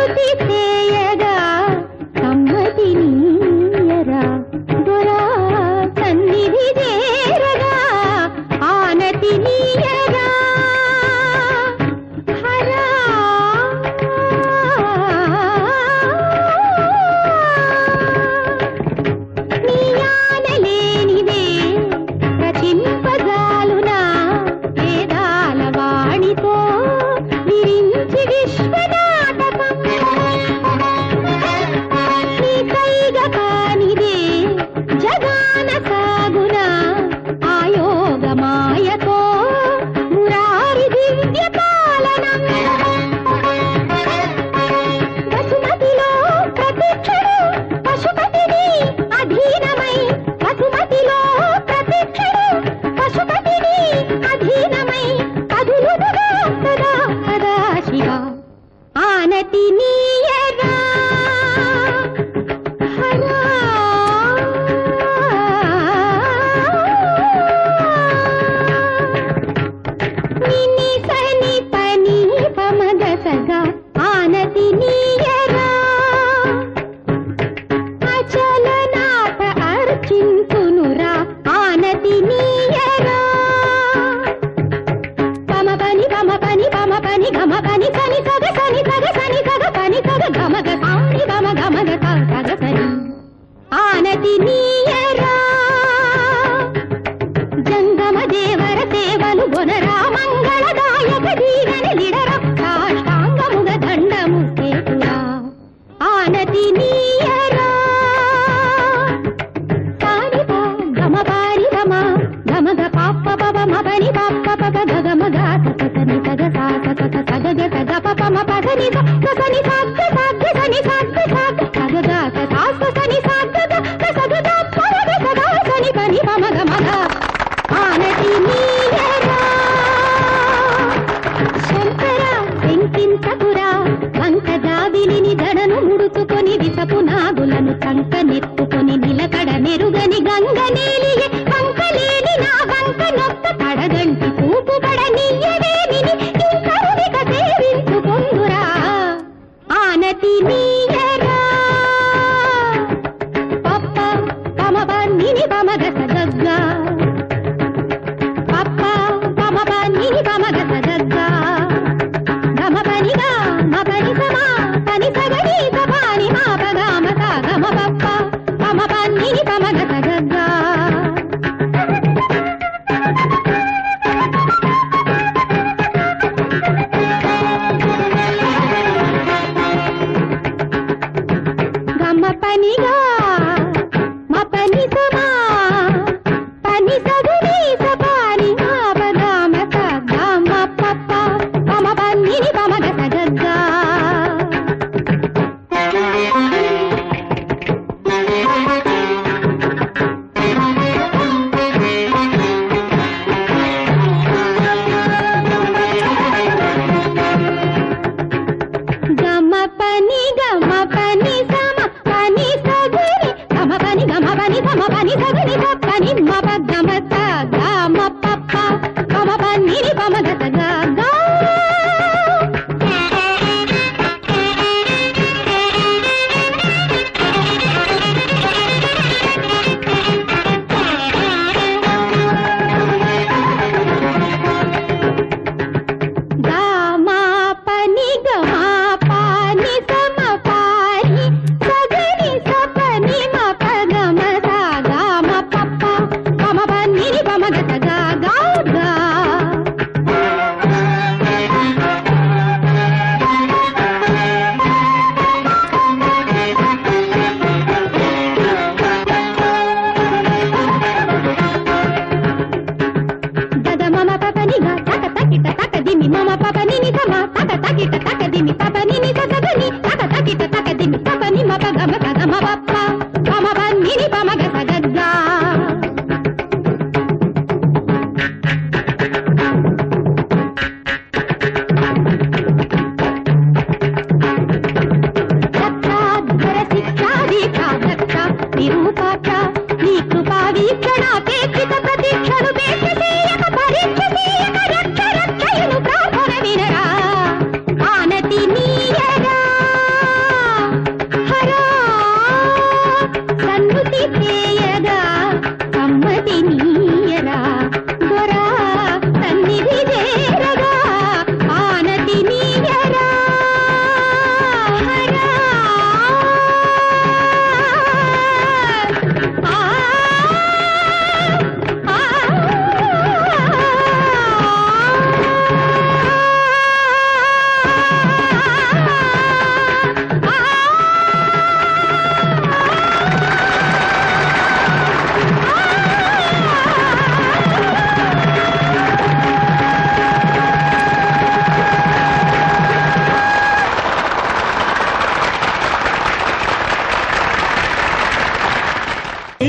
స్తుతి చేయగా సమ్మతి నీయరా దొరా సన్నిధి చేరగా ఆనతి నీయరా హరా నీయానలేనిదే రచింపజాలునా వేదాల వాణితో విరించి విశ్వనాటకం నీ కైగ కానిదే జగాన సాగునా ఆయోగ మాయతో మురారి దివ్య పాలనం వసుమతిలో ప్రతిక్షణు పశుపతిని అధీనమై వసుమతిలో ప్రతిక్షణు పశుపతిని అధీనమై కదులుదుగా సదా సదా శివ ఆనతి నీయరా హరా నిని సని పని పమగ సగా ఆనతి నీయరా అచలనాథ అర్చింతునురా ఆనతి నీయరా పమ పని గమ పని గమ పని సని సగ సని సగ పని సగ గమగ సాని గమ గమగ సగ సని ఆనతి నీయరా జంగమ దేవర సేవలు గొనరా మంగళదాయక దీవెన లిడరా సాష్టాంగముగ దండము సేతురా ఆనతి నీయరా సాని పా గమ పారి గమ గమగ పాప పవ మపని పాప పవ గగమ గాత సని సగ సా సగ సగ సగ పప మ పదని సని సగ సగ సని సగ సగ సగ గాత సాస సని సగ సగ పవ సగ సని పని పమ గమగ ఆనతి నీయరా శంకర శంకించకురా వంక జాబిలిని గడను ముడుచుకొని విసపు నాగులను కంక నెత్తుకొని నిలకడ మెరుగని గంగ నీలియే వంకలేని నా వంక నొక్క కడగంటి చూపు పడనీయవేమిని ఇంకరుడిక సేవించుకొందురా ఆనతి నీయరా పప్ప పమ పన్నిని పమగ సగగ్గా పప్ప పమ పన్నిని పమగ సగగ్గా గమ పనిగా మ పని సమా పని సగని సపాని మా పగామ సాగమ పప్ప పమ పన్నిని పమగ సగగ్గా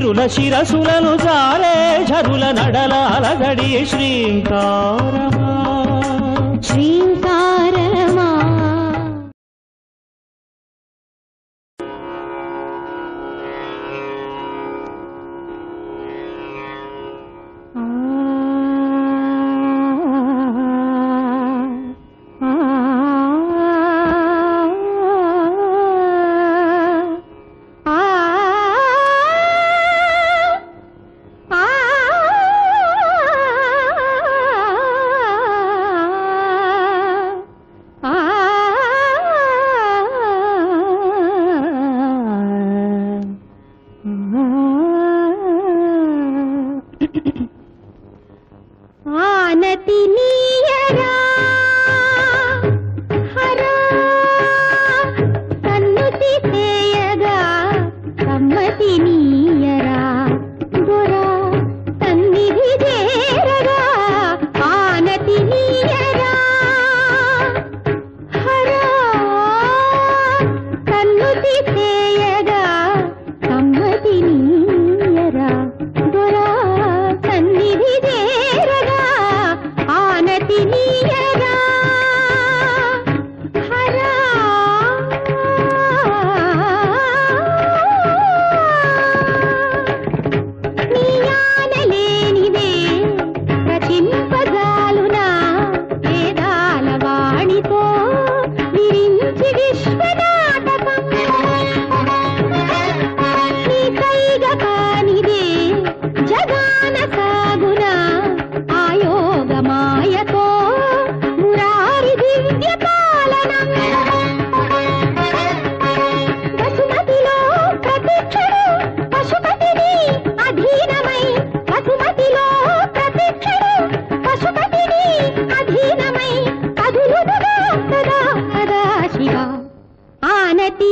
సిరుల శిరసులను జారే ఝరుల నడల అలగడి శ్రీంకారమా శ్రీంకారమా ఆనతి నీయరా హరా కన్నుతి సేయగా సమ్మతి నీయరా దొరా సన్నిధి చేరగా ఆనతి నీయరా హరా కన్నుతి సేయగా సమ్మతి నీయరా దొరా సన్నిధి చేరగా ఆనతి నీయరా హరా నీయానలేనిదే రచింపజాలునా వేదాల వాణితో విరించి విశ్వనాటకం నీ కైగ కానిదే జగాన సాగునా ఆయోగ మాయతో మురారి దివ్య పాలనం వసుమతిలో ప్రతిక్షణు పశుపతిని అధీనమై వసుమతిలో ప్రతిక్షణు పశుపతిని అధీనమై కదులుదుగా సదా సదా శివ ఆనతి